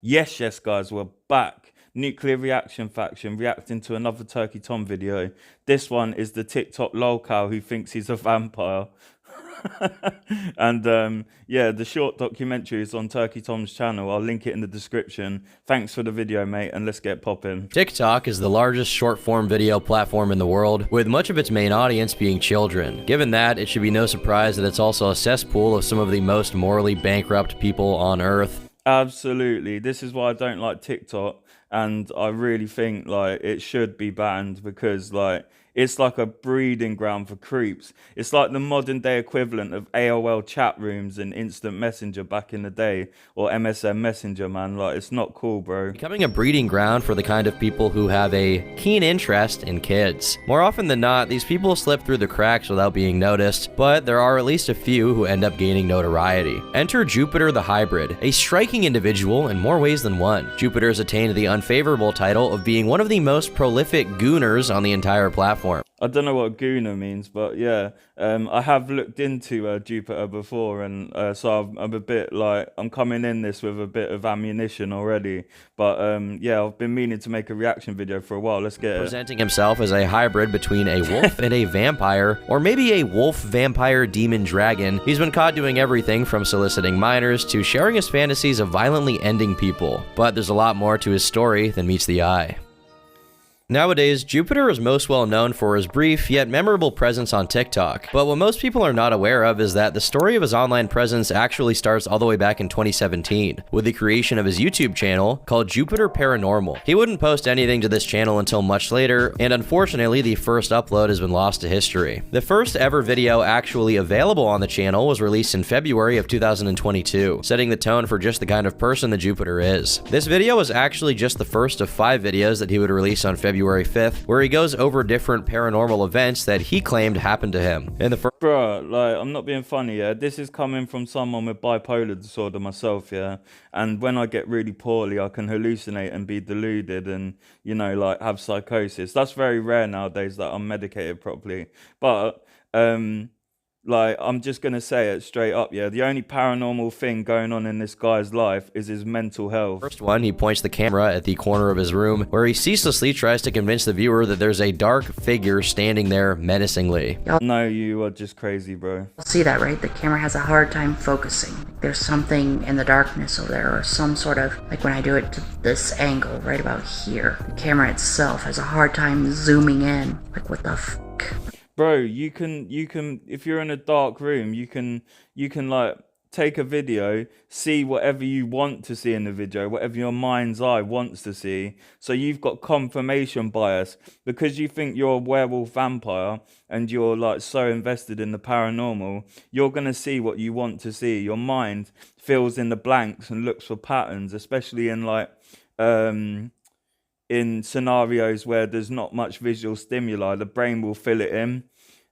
Yes, yes, guys, we're back. Nuclear reaction faction reacting to another Turkey Tom video. This one is the TikTok Lolcow who thinks he's a vampire. And yeah, the short documentary is on Turkey Tom's channel. I'll link it in the description. Thanks for the video, mate, and let's get popping. TikTok is the largest short-form video platform in the world, with much of its main audience being children. Given that, it should be no surprise that it's also a cesspool of some of the most morally bankrupt people on Earth. Absolutely. This is why I don't like TikTok, and I really think like it should be banned because like it's like a breeding ground for creeps. It's like the modern day equivalent of AOL chat rooms and instant messenger back in the day, or MSN Messenger, man. Like, it's not cool, bro. Becoming a breeding ground for the kind of people who have a keen interest in kids. More often than not, these people slip through the cracks without being noticed, but there are at least a few who end up gaining notoriety. Enter Jupiter the Hybrid, a striking individual in more ways than one. Jupiter has attained the unfavorable title of being one of the most prolific gooners on the entire platform. I don't know what gooner means, but yeah, I have looked into Jupiter before, and so I'm a bit like, I'm coming in this with a bit of ammunition already. But yeah, I've been meaning to make a reaction video for a while. Let's get it. Presenting himself as a hybrid between a wolf and a vampire, or maybe a wolf, vampire, demon, dragon, he's been caught doing everything from soliciting minors to sharing his fantasies of violently ending people. But there's a lot more to his story than meets the eye. Nowadays, Jupiter is most well known for his brief yet memorable presence on TikTok, but what most people are not aware of is that the story of his online presence actually starts all the way back in 2017, with the creation of his YouTube channel called Jupiter Paranormal. He wouldn't post anything to this channel until much later, and unfortunately the first upload has been lost to history. The first ever video actually available on the channel was released in February of 2022, setting the tone for just the kind of person that Jupiter is. This video was actually just the first of 5 videos that he would release on February 5th, where he goes over different paranormal events that he claimed happened to him. In the first, Bruh, like, I'm not being funny, yeah? This is coming from someone with bipolar disorder myself, yeah? And when I get really poorly, I can hallucinate and be deluded and, you know, like, have psychosis. That's very rare nowadays that I'm medicated properly. But, like, I'm just going to say it straight up, yeah? The only paranormal thing going on in this guy's life is his mental health. First one, he points the camera at the corner of his room, where he ceaselessly tries to convince the viewer that there's a dark figure standing there menacingly. No, you are just crazy, bro. See that, right? The camera has a hard time focusing. There's something in the darkness over there, or some sort of, like when I do it to this angle, right about here. The camera itself has a hard time zooming in. Like, what the f***? Bro, you can, if you're in a dark room, you can like take a video, see whatever you want to see in the video, whatever your mind's eye wants to see. So you've got confirmation bias because you think you're a werewolf vampire and you're like so invested in the paranormal, you're going to see what you want to see. Your mind fills in the blanks and looks for patterns, especially in like, in scenarios where there's not much visual stimuli. The brain will fill it in,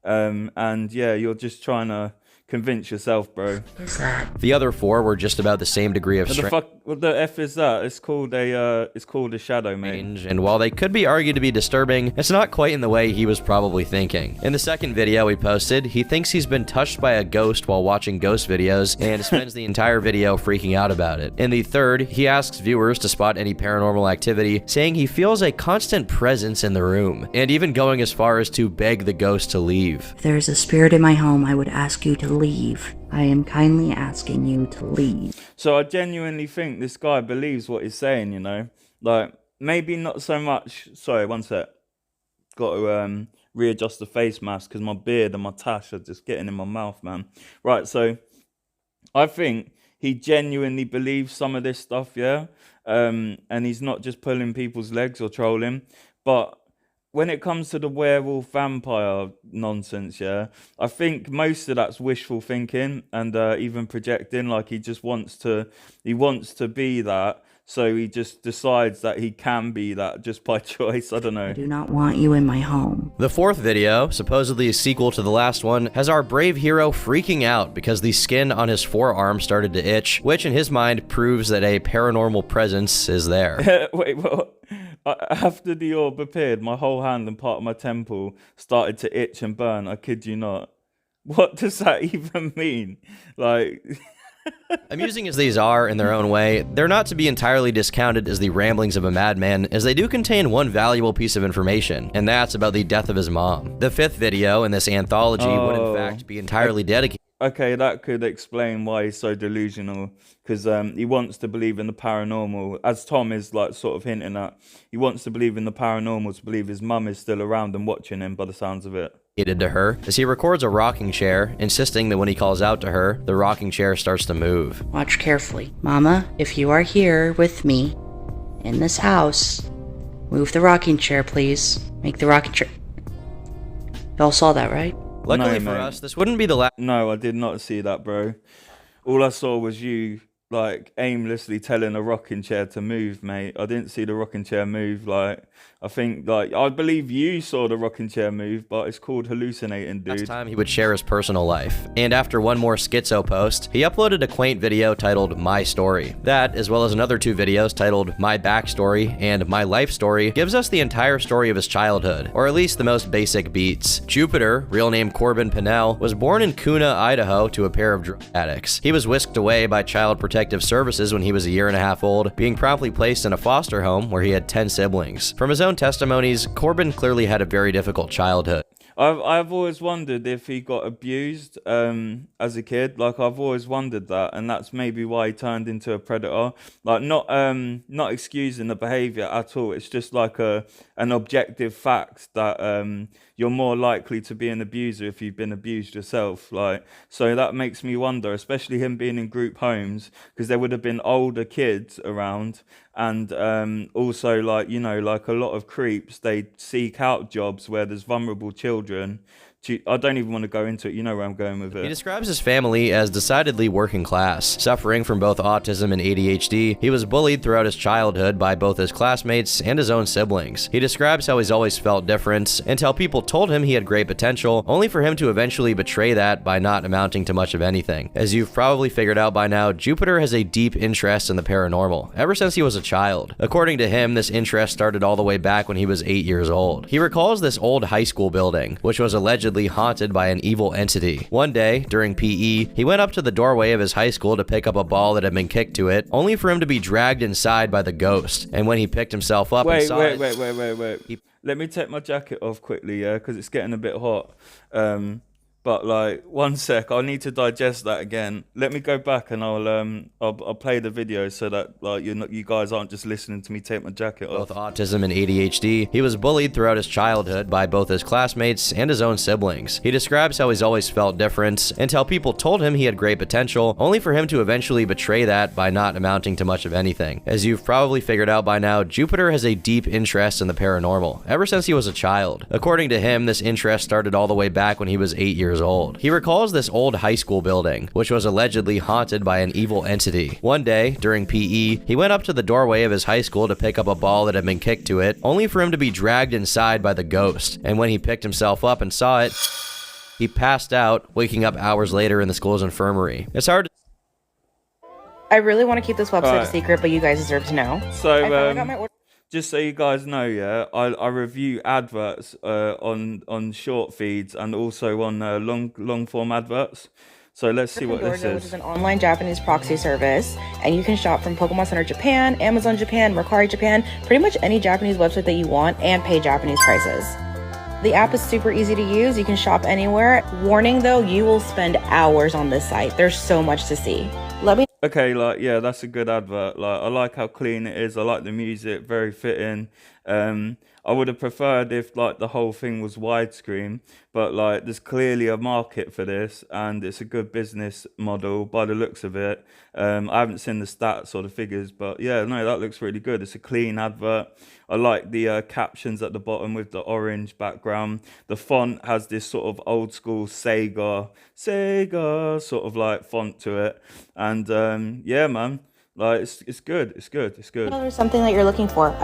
and yeah, you're just trying to convince yourself, bro. What is that? The other 4 were just about the same degree of strength. What the F is that? It's called a shadow, mate. And while they could be argued to be disturbing, it's not quite in the way he was probably thinking. In the second video he posted, he thinks he's been touched by a ghost while watching ghost videos and spends the entire video freaking out about it. In the third, he asks viewers to spot any paranormal activity, saying he feels a constant presence in the room, and even going as far as to beg the ghost to leave. If there's a spirit in my home, I would ask you to leave. I am kindly asking you to leave. So I genuinely think this guy believes what he's saying, you know? Like, maybe not so much... Sorry, one sec. Got to readjust the face mask because my beard and my tash are just getting in my mouth, man. Right, so I think he genuinely believes some of this stuff, yeah? And he's not just pulling people's legs or trolling. But when it comes to the werewolf vampire nonsense, yeah, I think most of that's wishful thinking and even projecting. Like he wants to be that, so he just decides that he can be that just by choice. I don't know. I do not want you in my home. The fourth video, supposedly a sequel to the last one, has our brave hero freaking out because the skin on his forearm started to itch, which in his mind proves that a paranormal presence is there. Wait, what? After the orb appeared, my whole hand and part of my temple started to itch and burn. I kid you not. What does that even mean? Like, Amusing as these are in their own way, they're not to be entirely discounted as the ramblings of a madman, as they do contain one valuable piece of information, and that's about the death of his mom. The 5th video in this anthology would in fact be entirely dedicated. Okay, that could explain why he's so delusional, because he wants to believe in the paranormal, as Tom is like sort of hinting at. He wants to believe in the paranormal to believe his mum is still around and watching him by the sounds of it. To her, as he records a rocking chair, insisting that when he calls out to her, the rocking chair starts to move. Watch carefully. Mama, if you are here with me in this house, move the rocking chair, please. Make the rocking chair. Y'all saw that, right? Luckily No, for mate. us, this wouldn't be the last. No, I did not see that, bro. All I saw was you, like, aimlessly telling a rocking chair to move, mate. I didn't see the rocking chair move. Like, I think, like, I believe you saw the rocking chair move, but it's called hallucinating, dude. Last time he would share his personal life. And after one more schizo post, he uploaded a quaint video titled My Story. That, as well as another 2 videos titled My Backstory and My Life Story, gives us the entire story of his childhood, or at least the most basic beats. Jupiter, real name Corbin Pinnell, was born in Kuna, Idaho to a pair of drug addicts. He was whisked away by Child Protective Services when he was a year and a half old, being promptly placed in a foster home where he had 10 siblings. From his own testimonies, Corbin clearly had a very difficult childhood. I've always wondered if he got abused as a kid. Like, I've always wondered that, and that's maybe why he turned into a predator. Like, not excusing the behavior at all. It's just like an objective fact that you're more likely to be an abuser if you've been abused yourself. Like, so that makes me wonder, especially him being in group homes, because there would have been older kids around, and also, like, you know, like a lot of creeps, they seek out jobs where there's vulnerable children. I don't even want to go into it. You know where I'm going with it. He describes his family as decidedly working class. Suffering from both autism and ADHD, he was bullied throughout his childhood by both his classmates and his own siblings. He describes how he's always felt different, and how people told him he had great potential, only for him to eventually betray that by not amounting to much of anything. As you've probably figured out by now, Jupiter has a deep interest in the paranormal, ever since he was a child. According to him, this interest started all the way back when he was 8 years old. He recalls this old high school building, which was allegedly haunted by an evil entity. One day, during PE, he went up to the doorway of his high school to pick up a ball that had been kicked to it, only for him to be dragged inside by the ghost. And when he picked himself up and saw it... Wait. Let me take my jacket off quickly, yeah, because it's getting a bit hot. But like, one sec, I need to digest that again. Let me go back and I'll play the video so that like you guys aren't just listening to me take my jacket off. Both autism and ADHD, he was bullied throughout his childhood by both his classmates and his own siblings. He describes how he's always felt different, and how people told him he had great potential, only for him to eventually betray that by not amounting to much of anything. As you've probably figured out by now, Jupiter has a deep interest in the paranormal, ever since he was a child. According to him, this interest started all the way back when he was 8 years old. He recalls this old high school building, which was allegedly haunted by an evil entity. One day, during PE, he went up to the doorway of his high school to pick up a ball that had been kicked to it, only for him to be dragged inside by the ghost. And when he picked himself up and saw it, he passed out, waking up hours later in the school's infirmary. It's hard to... I really want to keep this website a secret, but you guys deserve to know. So, I finally got my order. just so you guys know, yeah, I review adverts on short feeds and also on long form adverts. So let's see what this Which is. is an online Japanese proxy service, and you can shop from Pokemon Center Japan, Amazon Japan, Mercari Japan, pretty much any Japanese website that you want, and pay Japanese prices. The app is super easy to use. You can shop anywhere. Warning though, you will spend hours on this site. There's so much to see. Let me Okay, like, yeah, that's a good advert. Like, I like how clean it is. I like the music, very fitting. I would have preferred if like the whole thing was widescreen, but like there's clearly a market for this, and it's a good business model by the looks of it. I haven't seen the stats or the figures, but yeah, no, that looks really good. It's a clean advert. I like the captions at the bottom with the orange background. The font has this sort of old school Sega sort of like font to it, and yeah, man, like it's good. know there's something that you're looking for.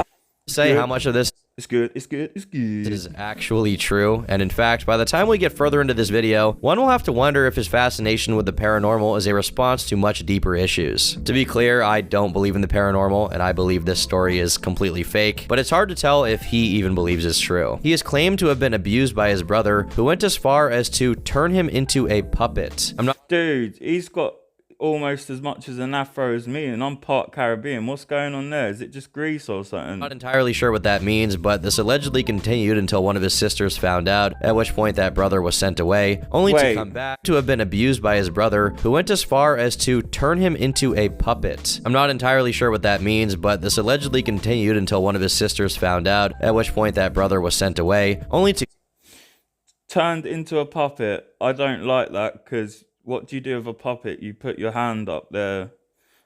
say how much of this It's good. is actually true, and in fact, by the time we get further into this video, one will have to wonder if his fascination with the paranormal is a response to much deeper issues. To be clear, I don't believe in the paranormal, and I believe this story is completely fake, but it's hard to tell if he even believes it's true. He is claimed to have been abused by his brother, who went as far as to turn him into a puppet. Dude, he's got almost as much as an afro as me, and I'm part Caribbean. What's going on there? Is it just Greece or something? Not entirely sure what that means, but this allegedly continued until one of his sisters found out, at which point that brother was sent away, only to come back to have been abused by his brother, who went as far as to turn him into a puppet. I'm not entirely sure what that means, but this allegedly continued until one of his sisters found out, at which point that brother was sent away, only to... Turned into a puppet. I don't like that, because what do you do with a puppet? You put your hand up there.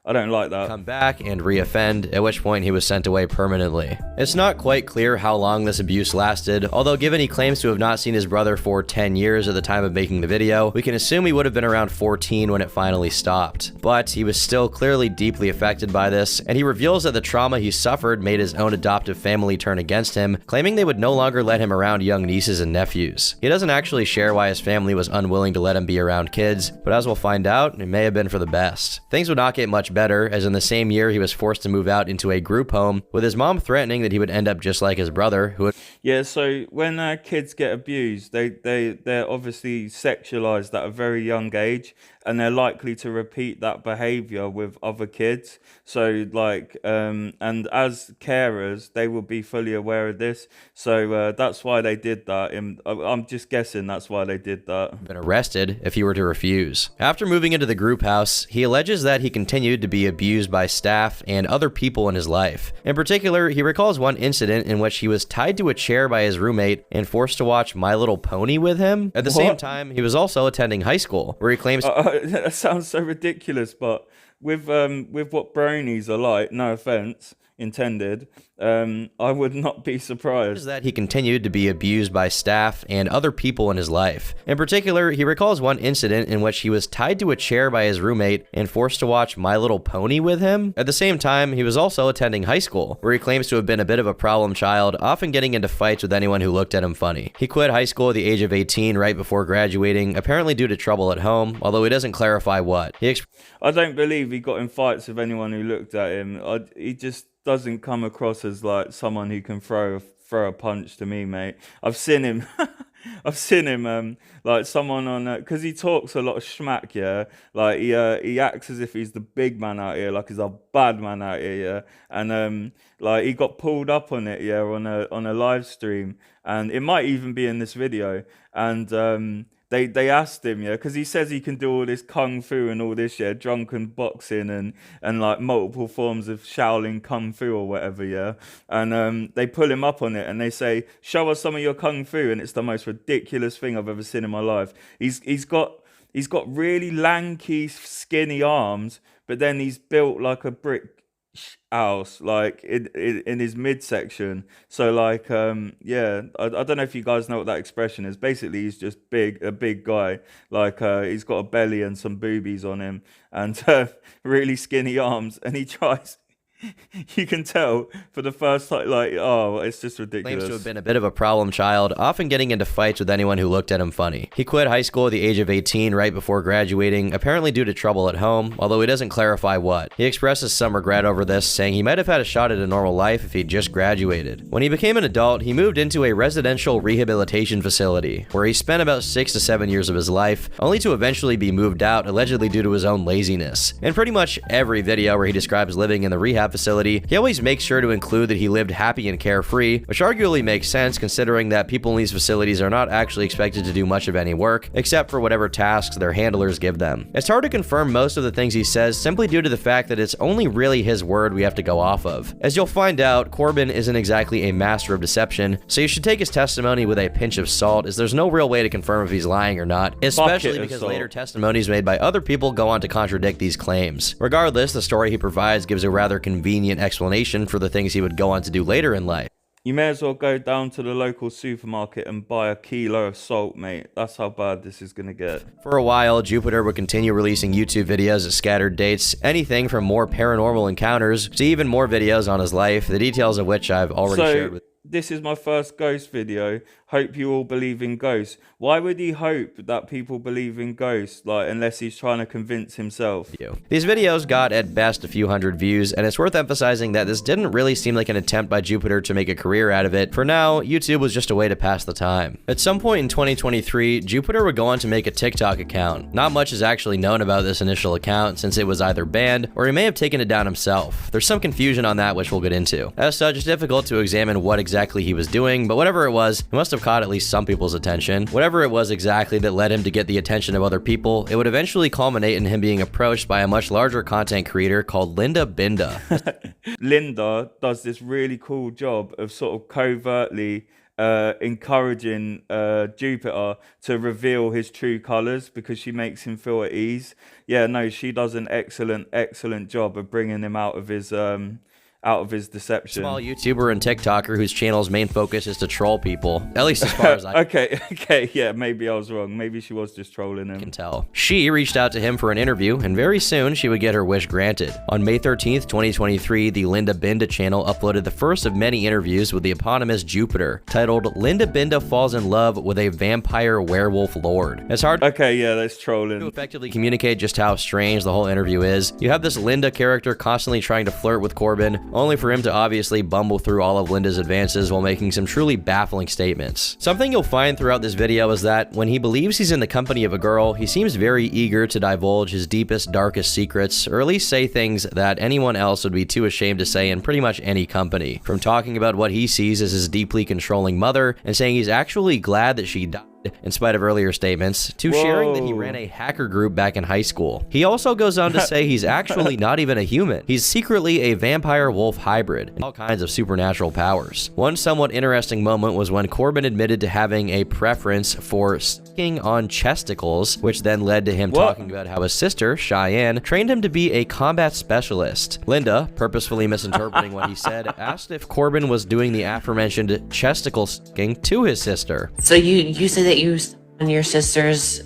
I don't like that. Come back and reoffend, at which point he was sent away permanently. It's not quite clear how long this abuse lasted, although given he claims to have not seen his brother for 10 years at the time of making the video, we can assume he would have been around 14 when it finally stopped. But he was still clearly deeply affected by this, and he reveals that the trauma he suffered made his own adoptive family turn against him, claiming they would no longer let him around young nieces and nephews. He doesn't actually share why his family was unwilling to let him be around kids, but as we'll find out, it may have been for the best. Things would not get much better, as in the same year he was forced to move out into a group home, with his mom threatening that he would end up just like his brother, who had... Yeah, so when kids get abused, they're obviously sexualized at a very young age, and they're likely to repeat that behavior with other kids. So like, and as carers, they will be fully aware of this. So that's why they did that. I'm just guessing that's why they did that. Been arrested if he were to refuse. After moving into the group house, he alleges that he continued to be abused by staff and other people in his life. In particular, he recalls one incident in which he was tied to a chair by his roommate and forced to watch My Little Pony with him. At the same time, he was also attending high school, where he claims... That sounds so ridiculous, but with what bronies are like, no offense intended, I would not be surprised that he continued to be abused by staff and other people in his life. In particular, he recalls one incident in which he was tied to a chair by his roommate and forced to watch My Little Pony with him. At the same time, he was also attending high school, where he claims to have been a bit of a problem child, often getting into fights with anyone who looked at him funny. He quit high school at the age of 18 right before graduating, apparently due to trouble at home, although he doesn't clarify what. I don't believe he got in fights with anyone who looked at him. He just doesn't come across as like someone who can throw a punch to me, mate. I've seen him like someone on because he talks a lot of schmack, yeah, like he acts as if he's the big man out here, like he's a bad man out here, yeah, and like he got pulled up on it, yeah, on a live stream, and it might even be in this video, and they asked him, yeah, because he says he can do all this kung fu and all this, yeah, drunken boxing and like multiple forms of Shaolin kung fu or whatever, yeah. And they pull him up on it and they say, show us some of your kung fu, and it's the most ridiculous thing I've ever seen in my life. He's got really lanky, skinny arms, but then he's built like a brick house, like in his midsection. So like yeah, I don't know if you guys know what that expression is. Basically he's just a big guy, like he's got a belly and some boobies on him, and really skinny arms, and he tries you can tell for the first time, like, oh, it's just ridiculous. Claims to have been a bit of a problem child, often getting into fights with anyone who looked at him funny. He quit high school at the age of 18 right before graduating, apparently due to trouble at home, although he doesn't clarify what. He expresses some regret over this, saying he might have had a shot at a normal life if he'd just graduated. When he became an adult, he moved into a residential rehabilitation facility, where he spent about 6 to 7 years of his life, only to eventually be moved out, allegedly due to his own laziness. In pretty much every video where he describes living in the rehab facility, he always makes sure to include that he lived happy and carefree, which arguably makes sense considering that people in these facilities are not actually expected to do much of any work, except for whatever tasks their handlers give them. It's hard to confirm most of the things he says simply due to the fact that it's only really his word we have to go off of. As you'll find out, Corbin isn't exactly a master of deception, so you should take his testimony with a pinch of salt, as there's no real way to confirm if he's lying or not, especially because later testimonies made by other people go on to contradict these claims. Regardless, the story he provides gives a rather convenient explanation for the things he would go on to do later in life. You may as well go down to the local supermarket and buy a kilo of salt, mate. That's how bad this is going to get. For a while, Jupiter would continue releasing YouTube videos at scattered dates, anything from more paranormal encounters to even more videos on his life, the details of which I've already shared with. this is my first ghost video. Hope you all believe in ghosts. Why would he hope that people believe in ghosts, like, unless he's trying to convince himself? These videos got at best a few hundred views, and it's worth emphasizing that this didn't really seem like an attempt by Jupiter to make a career out of it. For now, YouTube was just a way to pass the time. At some point in 2023, Jupiter would go on to make a TikTok account. Not much is actually known about this initial account, since it was either banned or he may have taken it down himself. There's some confusion on that, which we'll get into. As such, it's difficult to examine what exactly he was doing, but whatever it was, he must have caught at least some people's attention. Whatever it was exactly that led him to get the attention of other people, it would eventually culminate in him being approached by a much larger content creator called Linda Binda. Linda does this really cool job of sort of covertly encouraging Jupiter to reveal his true colors because she makes him feel at ease. Yeah, no, she does an excellent job of bringing him out of his deception. Small YouTuber and TikToker whose channel's main focus is to troll people, at least as far as I okay, yeah, maybe I was wrong. Maybe she was just trolling him. Can tell. She reached out to him for an interview, and very soon she would get her wish granted. On May 13th, 2023, the Linda Binda channel uploaded the first of many interviews with the eponymous Jupiter, titled "Linda Binda Falls in Love with a Vampire-Werewolf Lord." It's hard that's trolling. to effectively communicate just how strange the whole interview is. You have this Linda character constantly trying to flirt with Corbin, only for him to obviously bumble through all of Linda's advances while making some truly baffling statements. Something you'll find throughout this video is that when he believes he's in the company of a girl, he seems very eager to divulge his deepest, darkest secrets, or at least say things that anyone else would be too ashamed to say in pretty much any company. From talking about what he sees as his deeply controlling mother, and saying he's actually glad that she died in spite of earlier statements, to sharing that he ran a hacker group back in high school. He also goes on to say he's actually not even a human. He's secretly a vampire-wolf hybrid, and all kinds of supernatural powers. One somewhat interesting moment was when Corbin admitted to having a preference for sucking on chesticles, which then led to him talking about how his sister, Cheyenne, trained him to be a combat specialist. Linda, purposefully misinterpreting what he said, asked if Corbin was doing the aforementioned chesticle sucking to his sister. So you say that you and your sisters.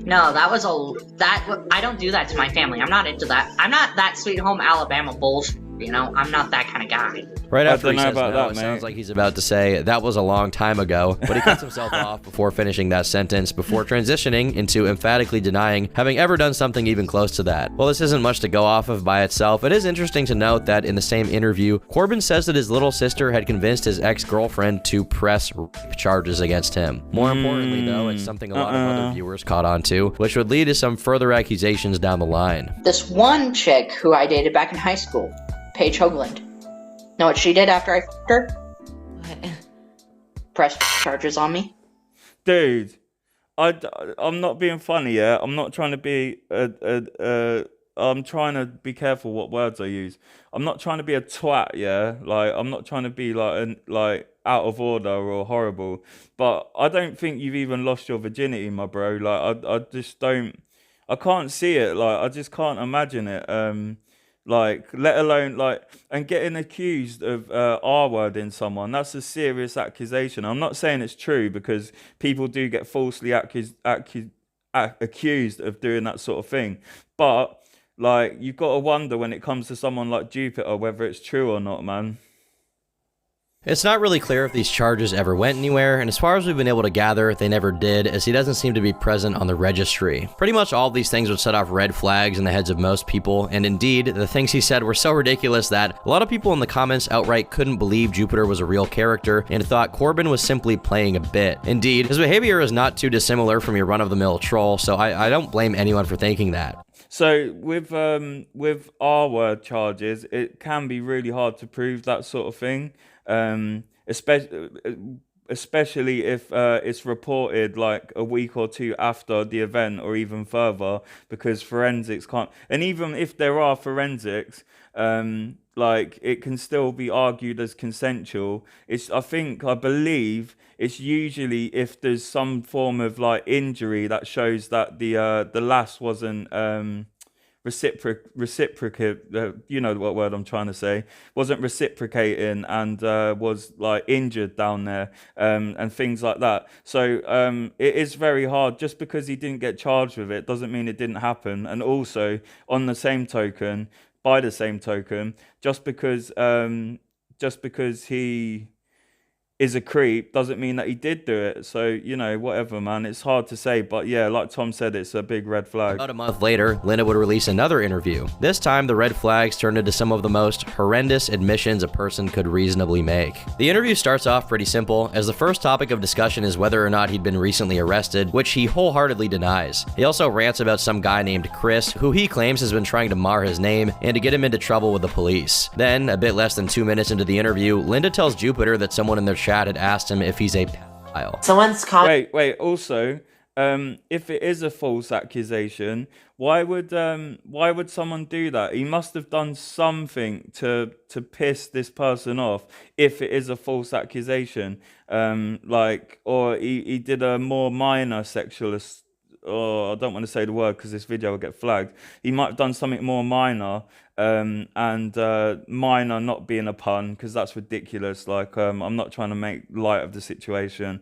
No, I don't do that to my family. I'm not into that. I'm not that sweet home Alabama bullshit. You know, I'm not that kind of guy. Right after he don't know says about no, that, it mate. sounds like he's about to say that was a long time ago, but he cuts himself off before finishing that sentence, before transitioning into emphatically denying having ever done something even close to that. While this isn't much to go off of by itself, it is interesting to note that in the same interview, Corbin says that his little sister had convinced his ex-girlfriend to press rape charges against him. More importantly, though, it's something a lot of other viewers caught on to, which would lead to some further accusations down the line. This one chick who I dated back in high school, Paige Hoagland. Know what she did after I fucked her? What? Press charges on me. Dude, I'm not being funny, yeah? I'm not trying to be I'm trying to be careful what words I use. I'm not trying to be a twat, yeah? Like, I'm not trying to be like out of order or horrible. But I don't think you've even lost your virginity, my bro. Like, I just don't, I can't see it. Like, I just can't imagine it. Like, let alone, like, and getting accused of R-wording someone, that's a serious accusation. I'm not saying it's true, because people do get falsely accused of doing that sort of thing. But, like, you've got to wonder when it comes to someone like Jupiter, whether it's true or not, man. It's not really clear if these charges ever went anywhere, and as far as we've been able to gather, they never did, as he doesn't seem to be present on the registry. Pretty much all of these things would set off red flags in the heads of most people, and indeed, the things he said were so ridiculous that a lot of people in the comments outright couldn't believe Jupiter was a real character and thought Corbin was simply playing a bit. Indeed, his behavior is not too dissimilar from your run-of-the-mill troll, so I don't blame anyone for thinking that. So with R-word charges, it can be really hard to prove that sort of thing. Especially if it's reported like a week or two after the event, or even further, because forensics can't. And even if there are forensics, like, it can still be argued as consensual. I believe it's usually if there's some form of like injury that shows that the lass wasn't reciprocate, you know what word I'm trying to say, wasn't reciprocating, and was like injured down there, and things like that. So it is very hard. Just because he didn't get charged with it doesn't mean it didn't happen. And also, on the same token, by the same token, just because he is a creep doesn't mean that he did do it. So, you know, whatever, man. It's hard to say. But yeah, like Tom said, it's a big red flag. About a month later, Linda would release another interview. This time, the red flags turned into some of the most horrendous admissions a person could reasonably make. The interview starts off pretty simple, as the first topic of discussion is whether or not he'd been recently arrested, which he wholeheartedly denies. He also rants about some guy named Chris, who he claims has been trying to mar his name and to get him into trouble with the police. Then, a bit less than 2 minutes into the interview, Linda tells Jupiter that someone in their chat had asked him if he's a pedophile. Someone's calling. Wait. Also, if it is a false accusation, why would someone do that? He must have done something to piss this person off. If it is a false accusation, or he did a more minor sexual. I don't want to say the word because this video will get flagged. He might have done something more minor, and minor not being a pun, because that's ridiculous. I'm not trying to make light of the situation.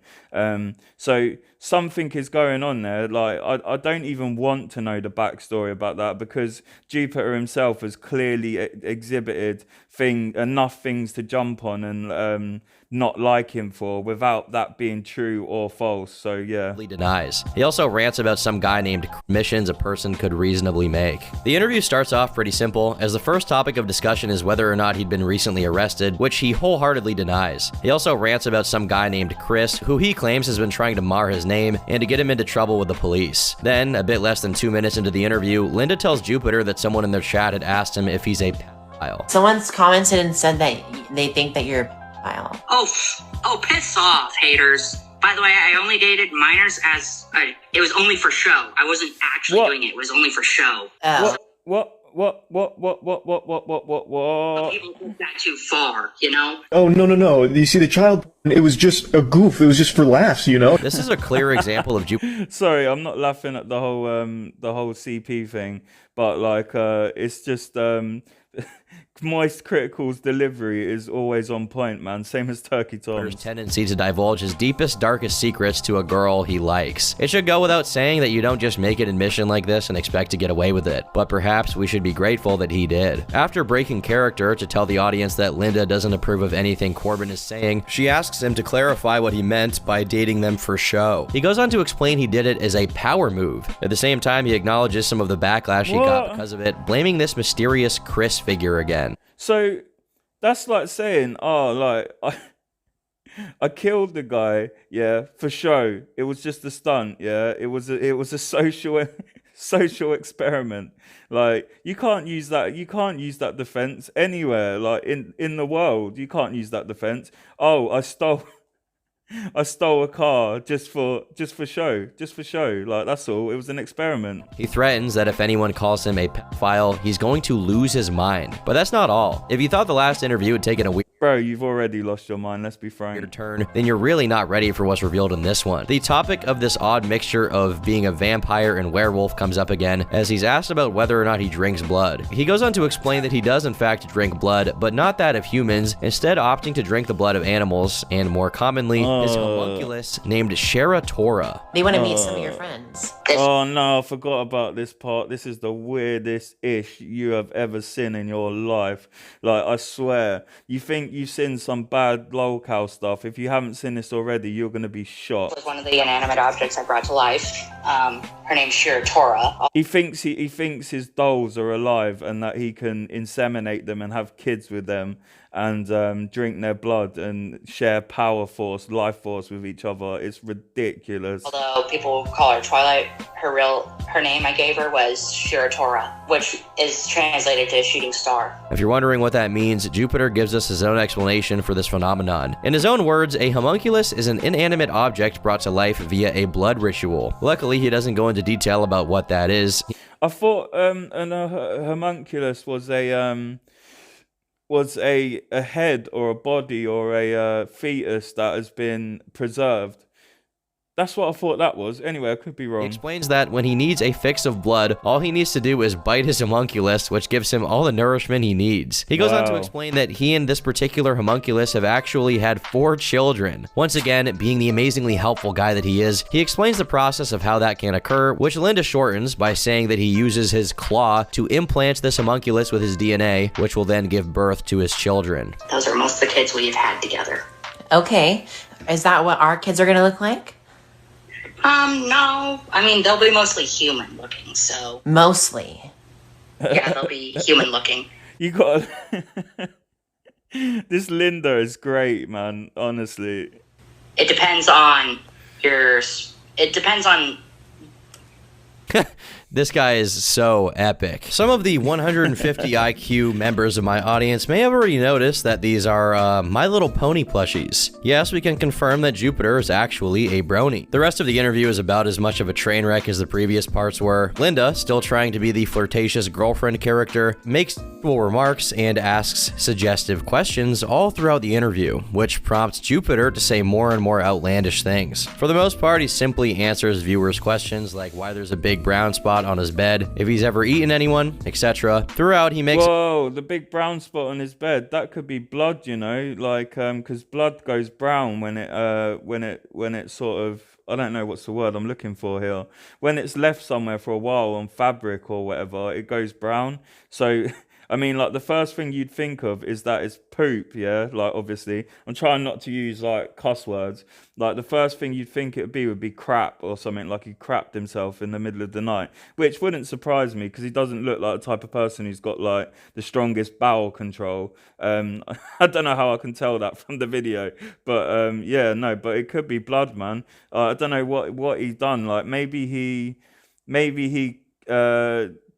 So something is going on there. I don't even want to know the backstory about that, because Jupiter himself has clearly exhibited enough things to jump on and not like him for, without that being true or false. So yeah. He denies. He also rants about some guy named missions a person could reasonably make. The interview starts off pretty simple, as the first topic of discussion is whether or not he'd been recently arrested, which he wholeheartedly denies. He also rants about some guy named Chris, who he claims has been trying to mar his name and to get him into trouble with the police. Then, a bit less than 2 minutes into the interview, Linda tells Jupiter that someone in their chat had asked him if he's a pedophile. Someone's commented and said that they think that you're a pedophile. Oh, piss off, haters. By the way, I only dated minors it was only for show. I wasn't actually doing it. It was only for show. What? People took that too far, you know? Oh, no. You see, the child, it was just a goof. It was just for laughs, you know? This is a clear example of Jupiter. Sorry, I'm not laughing at the whole CP thing, but it's just Moist Critical's delivery is always on point, man. Same as Turkey Tom's tendency to divulge his deepest, darkest secrets to a girl he likes. It should go without saying that you don't just make an admission like this and expect to get away with it, but perhaps we should be grateful that he did. After breaking character to tell the audience that Linda doesn't approve of anything Corbin is saying, she asks him to clarify what he meant by dating them for show. He goes on to explain he did it as a power move. At the same time, he acknowledges some of the backlash he got because of it, blaming this mysterious Chris figure again. So that's like saying, I killed the guy, yeah, for show. It was just a stunt, yeah. It was a social experiment. You can't use that. You can't use that defense anywhere. In the world, you can't use that defense. Oh, I stole a car just for show. That's all. It was an experiment. He threatens that if anyone calls him a pedophile, he's going to lose his mind. But that's not all. If you thought the last interview had taken a week, bro, you've already lost your mind, let's be frank, turn, then you're really not ready for what's revealed in this one. The topic of this odd mixture of being a vampire and werewolf comes up again, as he's asked about whether or not he drinks blood. He goes on to explain that he does in fact drink blood, but not that of humans, instead opting to drink the blood of animals, and more commonly, his homunculus named Shara-Tora. They want to meet some of your friends. Oh no, I forgot about this part. This is the weirdest ish you have ever seen in your life. I swear, you think you've seen some bad Lolcow stuff. If you haven't seen this already, you're going to be shocked. Was one of the inanimate objects I brought to life. Her name's Shara-Tora. He thinks his dolls are alive and that he can inseminate them and have kids with them and drink their blood and share life force with each other. It's ridiculous. Although people call her Twilight, her name I gave her was Shara-Tora, which is translated to shooting star. If you're wondering what that means, Jupiter gives us his own explanation for this phenomenon. In his own words, a homunculus is an inanimate object brought to life via a blood ritual. Luckily, he doesn't go into detail about what that is. I thought a homunculus was a head or a body or a fetus that has been preserved. That's what I thought that was. Anyway, I could be wrong. He explains that when he needs a fix of blood, all he needs to do is bite his homunculus, which gives him all the nourishment he needs. He goes on to explain that he and this particular homunculus have actually had 4 children. Once again, being the amazingly helpful guy that he is, he explains the process of how that can occur, which Linda shortens by saying that he uses his claw to implant this homunculus with his DNA, which will then give birth to his children. Those are most of the kids we've had together. Okay. Is that what our kids are gonna look like? No. I mean, they'll be mostly human looking, so. Mostly. Yeah, they'll be human looking. You got this Linda is great, man. Honestly, It depends on your. It depends on. This guy is so epic. Some of the 150 IQ members of my audience may have already noticed that these are My Little Pony plushies. Yes, we can confirm that Jupiter is actually a brony. The rest of the interview is about as much of a train wreck as the previous parts were. Linda, still trying to be the flirtatious girlfriend character, makes remarks and asks suggestive questions all throughout the interview, which prompts Jupiter to say more and more outlandish things. For the most part, he simply answers viewers' questions like why there's a big brown spot on his bed, if he's ever eaten anyone, etc. Throughout, he makes— Whoa, the big brown spot on his bed. That could be blood, you know, like because blood goes brown when it sort of, I don't know what's the word I'm looking for here. When it's left somewhere for a while on fabric or whatever, it goes brown. So I mean, like, the first thing you'd think of is that it's poop, yeah? Like, obviously. I'm trying not to use, like, cuss words. Like, the first thing you'd think it would be crap or something, like he crapped himself in the middle of the night. Which wouldn't surprise me, because he doesn't look like the type of person who's got, like, the strongest bowel control. I don't know how I can tell that from the video. But, yeah, no, but it could be blood, man. I don't know what he's done. Like, maybe he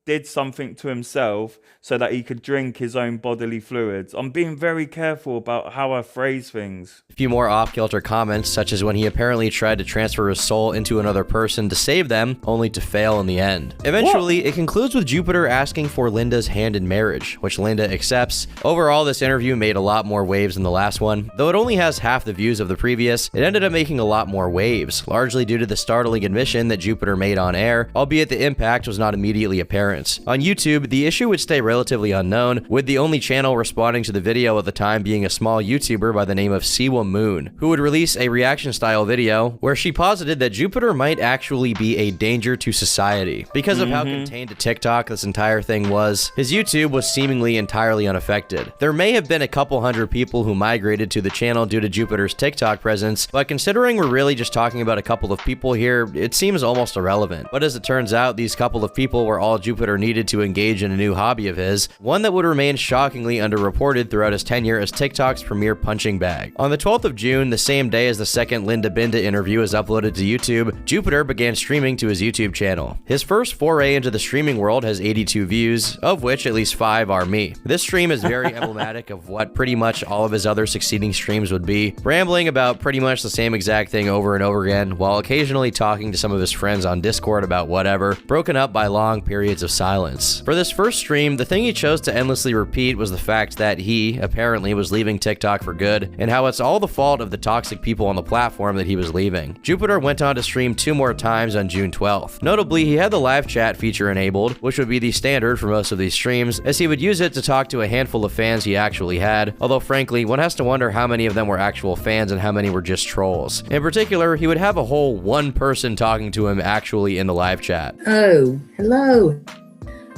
did something to himself so that he could drink his own bodily fluids. I'm being very careful about how I phrase things. a few more off-kilter comments, such as when he apparently tried to transfer his soul into another person to save them, only to fail in the end. Eventually, it concludes with Jupiter asking for Linda's hand in marriage, which Linda accepts. Overall, this interview made a lot more waves than the last one. Though it only has half the views of the previous, it ended up making a lot more waves, largely due to the startling admission that Jupiter made on air, albeit the impact was not immediately apparent. On YouTube, the issue would stay relatively unknown, with the only channel responding to the video at the time being a small YouTuber by the name of Siwa Moon, who would release a reaction-style video where she posited that Jupiter might actually be a danger to society. Because of how contained to TikTok this entire thing was, his YouTube was seemingly entirely unaffected. There may have been a couple hundred people who migrated to the channel due to Jupiter's TikTok presence, but considering we're really just talking about a couple of people here, it seems almost irrelevant. But as it turns out, these couple of people were all Jupiter needed to engage in a new hobby of his, one that would remain shockingly underreported throughout his tenure as TikTok's premier punching bag. On the 12th of June, the same day as the second Linda Binda interview is uploaded to YouTube, Jupiter began streaming to his YouTube channel. His first foray into the streaming world has 82 views, of which at least 5 are me. This stream is very emblematic of what pretty much all of his other succeeding streams would be, rambling about pretty much the same exact thing over and over again, while occasionally talking to some of his friends on Discord about whatever, broken up by long periods of silence. For this first stream, the thing he chose to endlessly repeat was the fact that he, apparently, was leaving TikTok for good, and how it's all the fault of the toxic people on the platform that he was leaving. Jupiter went on to stream 2 more times on June 12th. Notably, he had the live chat feature enabled, which would be the standard for most of these streams, as he would use it to talk to a handful of fans he actually had, although frankly, one has to wonder how many of them were actual fans and how many were just trolls. In particular, he would have a whole one person talking to him actually in the live chat. Oh, hello.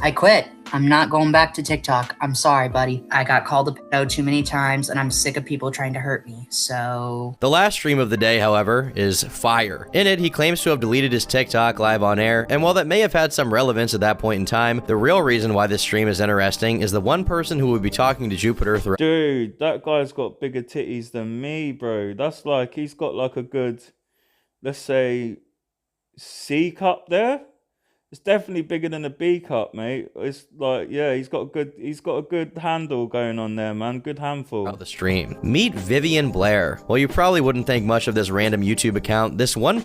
I quit. I'm not going back to TikTok. I'm sorry, buddy. I got called a pedo too many times, and I'm sick of people trying to hurt me, so... The last stream of the day, however, is fire. In it, he claims to have deleted his TikTok live on air, and while that may have had some relevance at that point in time, the real reason why this stream is interesting is the one person who would be talking to Jupiter throughout— Dude, that guy's got bigger titties than me, bro. That's like, he's got like a good, let's say, C cup there. It's definitely bigger than a B cup, mate. It's like, yeah, he's got a good handle going on there, man. Good handful. The stream. Meet Vivian Blair. Well, you probably wouldn't think much of this random YouTube account. This one—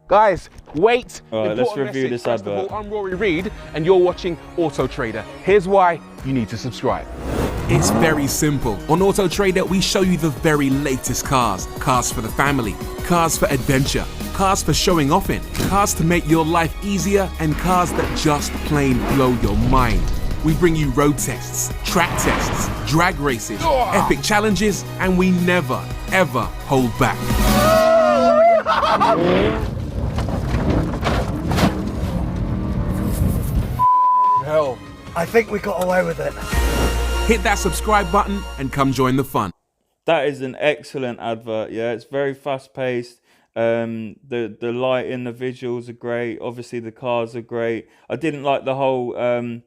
Guys, wait. All right, let's review this advert. First of all, I'm Rory Reid, and you're watching Auto Trader. Here's why you need to subscribe. It's very simple. On Auto Trader, we show you the very latest cars. Cars for the family, cars for adventure, cars for showing off in, cars to make your life easier, and cars that just plain blow your mind. We bring you road tests, track tests, drag races, epic challenges, and we never, ever hold back. Hell, I think we got away with it. Hit that subscribe button and come join the fun. That is an excellent advert. Yeah, it's very fast paced. The lighting, the visuals are great. Obviously, the cars are great. I didn't like the whole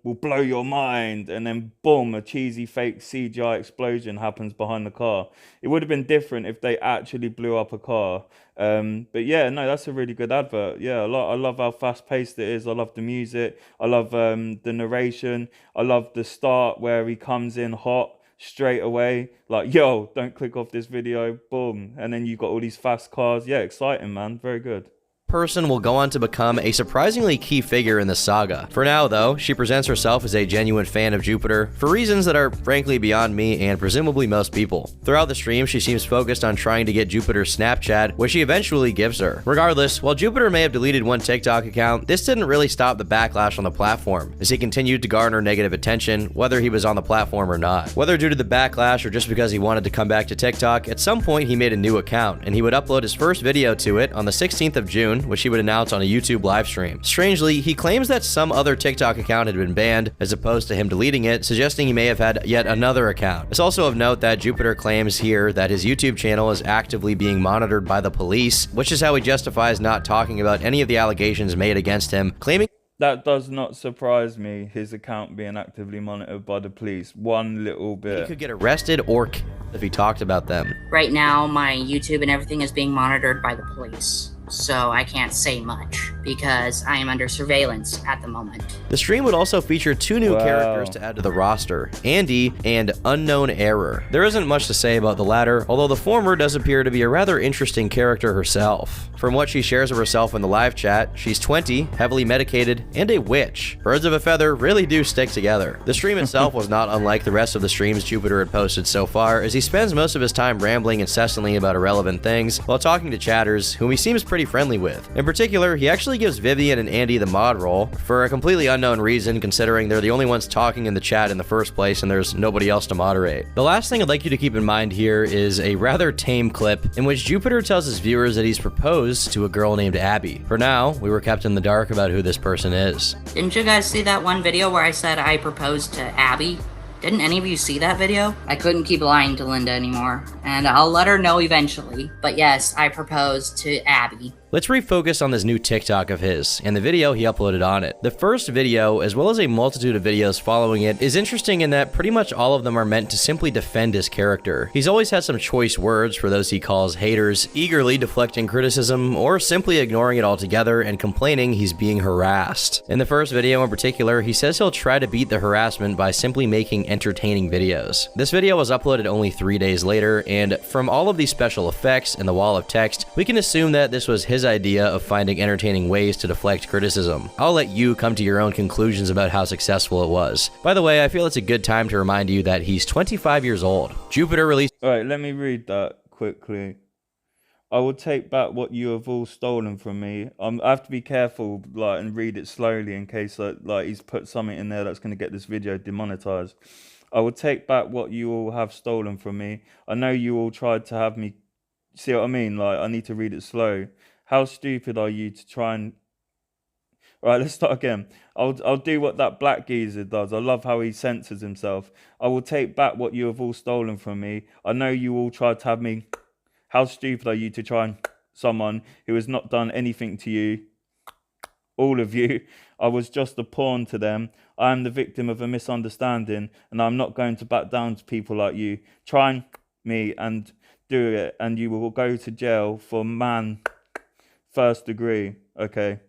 "will blow your mind" and then boom, a cheesy fake CGI explosion happens behind the car. It would have been different if they actually blew up a car. But yeah, no, that's a really good advert. Yeah, I love how fast paced it is. I love the music. I love the narration. I love the start where he comes in hot straight away, like, yo, don't click off this video, boom, and then you got all these fast cars. Yeah, exciting, man. Very good. Person will go on to become a surprisingly key figure in the saga. For now, though, she presents herself as a genuine fan of Jupiter for reasons that are frankly beyond me and presumably most people. Throughout the stream, she seems focused on trying to get Jupiter's Snapchat, which she eventually gives her. Regardless, while Jupiter may have deleted one TikTok account, this didn't really stop the backlash on the platform, as he continued to garner negative attention, whether he was on the platform or not. Whether due to the backlash or just because he wanted to come back to TikTok, at some point he made a new account, and he would upload his first video to it on the 16th of June, which he would announce on a YouTube livestream. Strangely, he claims that some other TikTok account had been banned, as opposed to him deleting it, suggesting he may have had yet another account. It's also of note that Jupiter claims here that his YouTube channel is actively being monitored by the police, which is how he justifies not talking about any of the allegations made against him, claiming that does not surprise me, his account being actively monitored by the police one little bit. He could get arrested or killed if he talked about them. Right now, my YouTube and everything is being monitored by the police, so I can't say much because I am under surveillance at the moment. The stream would also feature two new characters to add to the roster, Andy and Unknown Error. There isn't much to say about the latter, although the former does appear to be a rather interesting character herself. From what she shares of herself in the live chat, she's 20, heavily medicated, and a witch. Birds of a feather really do stick together. The stream itself was not unlike the rest of the streams Jupiter had posted so far, as he spends most of his time rambling incessantly about irrelevant things while talking to chatters, whom he seems pretty friendly with. In particular, he actually gives Vivian and Andy the mod role for a completely unknown reason, considering they're the only ones talking in the chat in the first place and there's nobody else to moderate. The last thing I'd like you to keep in mind here is a rather tame clip in which Jupiter tells his viewers that he's proposed to a girl named Abby. For now, we were kept in the dark about who this person is. Didn't you guys see that one video where I said I proposed to Abby? Didn't any of you see that video? I couldn't keep lying to Linda anymore, and I'll let her know eventually. But yes, I proposed to Abby. Let's refocus on this new TikTok of his and the video he uploaded on it. The first video, as well as a multitude of videos following it, is interesting in that pretty much all of them are meant to simply defend his character. He's always had some choice words for those he calls haters, eagerly deflecting criticism or simply ignoring it altogether and complaining he's being harassed. In the first video in particular, he says he'll try to beat the harassment by simply making entertaining videos. This video was uploaded only 3 days later, and from all of these special effects and the wall of text, we can assume that this was his idea of finding entertaining ways to deflect criticism. I'll let you come to your own conclusions about how successful it was. By the way, I feel it's a good time to remind you that he's 25 years old. Jupiter released— Alright, let me read that quickly. I will take back what you have all stolen from me. I have to be careful, like, and read it slowly in case like he's put something in there that's going to get this video demonetized. I will take back what you all have stolen from me. I know you all tried to have me. See what I mean? Like, I need to read it slow. How stupid are you to try and... Right, let's start again. I'll do what that black geezer does. I love how he censors himself. I will take back what you have all stolen from me. I know you all tried to have me. How stupid are you to try and someone who has not done anything to you? All of you. I was just a pawn to them. I am the victim of a misunderstanding, and I'm not going to back down to people like you. Try and me and do it, and you will go to jail for first degree. Okay.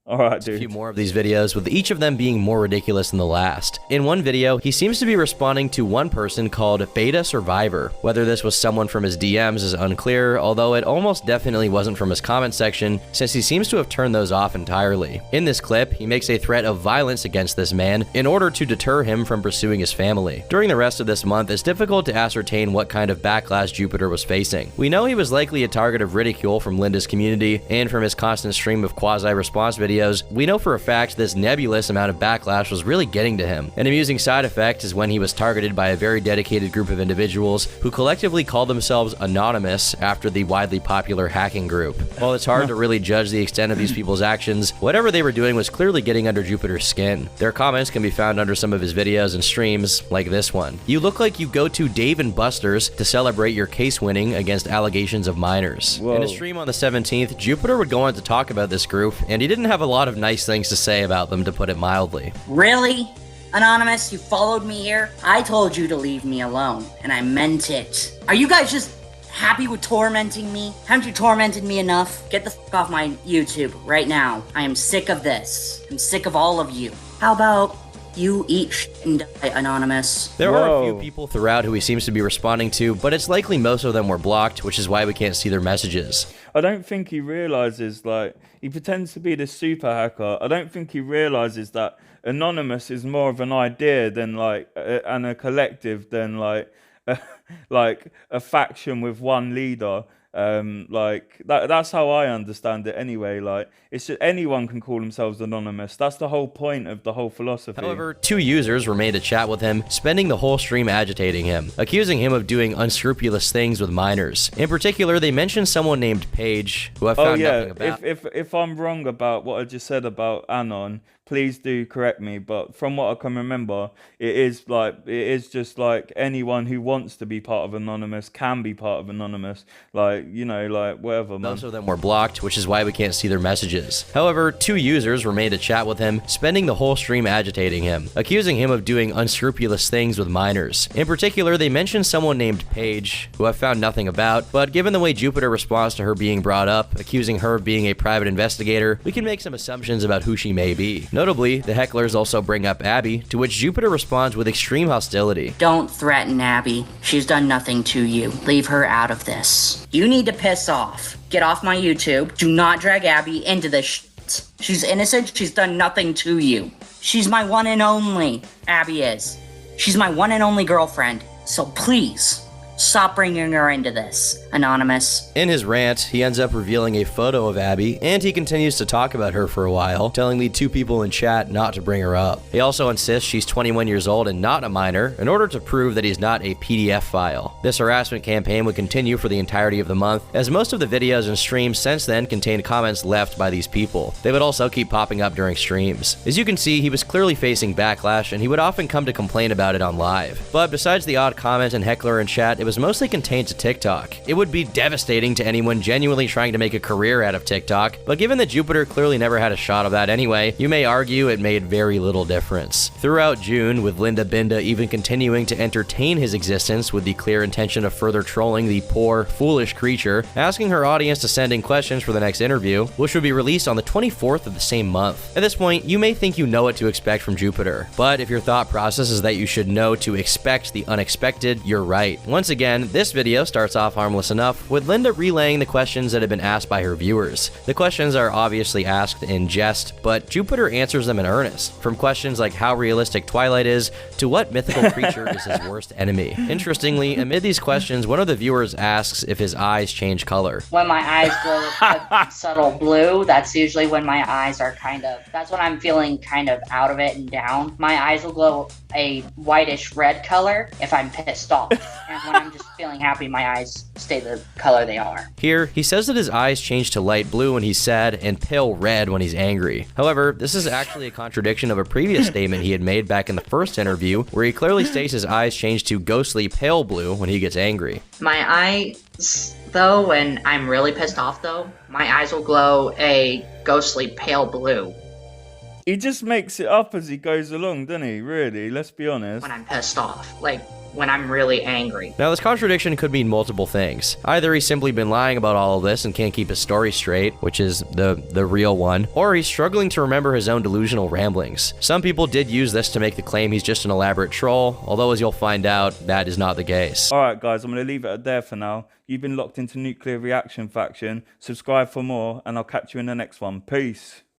Alright, dude. A few more of these videos, with each of them being more ridiculous than the last. In one video, he seems to be responding to one person called Beta Survivor. Whether this was someone from his DMs is unclear, although it almost definitely wasn't from his comment section, since he seems to have turned those off entirely. In this clip, he makes a threat of violence against this man in order to deter him from pursuing his family. During the rest of this month, it's difficult to ascertain what kind of backlash Jupiter was facing. We know he was likely a target of ridicule from Linda's community and from his constant stream of quasi-response videos videos, we know for a fact this nebulous amount of backlash was really getting to him. An amusing side effect is when he was targeted by a very dedicated group of individuals who collectively called themselves Anonymous after the widely popular hacking group. While it's hard to really judge the extent of these people's actions, whatever they were doing was clearly getting under Jupiter's skin. Their comments can be found under some of his videos and streams, like this one. You look like you go to Dave & Buster's to celebrate your case winning against allegations of minors. Whoa. In a stream on the 17th, Jupiter would go on to talk about this group, and he didn't have a lot of nice things to say about them, to put it mildly. Really? Anonymous, you followed me here? I told you to leave me alone, and I meant it. Are you guys just happy with tormenting me? Haven't you tormented me enough? Get the fuck off my YouTube right now. I am sick of this. I'm sick of all of you. How about you eat shit and die, Anonymous? There are a few people throughout who he seems to be responding to, but it's likely most of them were blocked, which is why we can't see their messages. I don't think he realizes, like, he pretends to be this super hacker. I don't think he realizes that Anonymous is more of an idea than, like, and a collective than, like a faction with one leader. Like that's how I understand it anyway. Like, it's just anyone can call themselves Anonymous. That's the whole point of the whole philosophy. However, 2 users remained to chat with him, spending the whole stream agitating him, accusing him of doing unscrupulous things with minors. In particular, they mentioned someone named Paige, who I found nothing about. If I'm wrong about what I just said about Anon, please do correct me, but from what I can remember, it is just like anyone who wants to be part of Anonymous can be part of Anonymous. Like, you know, like, whatever, man. Most of them were blocked, which is why we can't see their messages. However, 2 users remained to chat with him, spending the whole stream agitating him, accusing him of doing unscrupulous things with minors. In particular, they mentioned someone named Paige, who I found nothing about, but given the way Jupiter responds to her being brought up, accusing her of being a private investigator, we can make some assumptions about who she may be. Notably, the hecklers also bring up Abby, to which Jupiter responds with extreme hostility. Don't threaten Abby. She's done nothing to you. Leave her out of this. You need to piss off. Get off my YouTube. Do not drag Abby into this shit. She's innocent. She's done nothing to you. She's my one and only. Abby is. She's my one and only girlfriend. So please, stop bringing her into this, Anonymous. In his rant, he ends up revealing a photo of Abby, and he continues to talk about her for a while, telling the 2 people in chat not to bring her up. He also insists she's 21 years old and not a minor, in order to prove that he's not a PDF file. This harassment campaign would continue for the entirety of the month, as most of the videos and streams since then contained comments left by these people. They would also keep popping up during streams. As you can see, he was clearly facing backlash, and he would often come to complain about it on live. But besides the odd comment and heckler in chat, it was mostly contained to TikTok. It would be devastating to anyone genuinely trying to make a career out of TikTok, but given that Jupiter clearly never had a shot of that anyway, you may argue it made very little difference. Throughout June, with Linda Binda even continuing to entertain his existence with the clear intention of further trolling the poor, foolish creature, asking her audience to send in questions for the next interview, which would be released on the 24th of the same month. At this point, you may think you know what to expect from Jupiter, but if your thought process is that you should know to expect the unexpected, you're right. Once again, this video starts off harmless enough, with Linda relaying the questions that have been asked by her viewers. The questions are obviously asked in jest, but Jupiter answers them in earnest, from questions like how realistic Twilight is, to what mythical creature is his worst enemy. Interestingly, amid these questions, one of the viewers asks if his eyes change color. When my eyes glow a subtle blue, that's usually when my eyes are that's when I'm feeling kind of out of it and down. My eyes will glow a whitish red color if I'm pissed off. And when I'm just feeling happy, my eyes stay the color they are. Here, he says that his eyes change to light blue when he's sad and pale red when he's angry. However, this is actually a contradiction of a previous statement he had made back in the first interview, where he clearly states his eyes change to ghostly pale blue when he gets angry. My eyes, though, when I'm really pissed off, though, my eyes will glow a ghostly pale blue. He just makes it up as he goes along, doesn't he? Really, let's be honest. When I'm pissed off, like when I'm really angry. Now, this contradiction could mean multiple things. Either he's simply been lying about all of this and can't keep his story straight, which is the real one, or he's struggling to remember his own delusional ramblings. Some people did use this to make the claim he's just an elaborate troll, although as you'll find out, that is not the case. Alright guys, I'm going to leave it there for now. You've been locked into Nuclear Reaction Faction. Subscribe for more, and I'll catch you in the next one. Peace.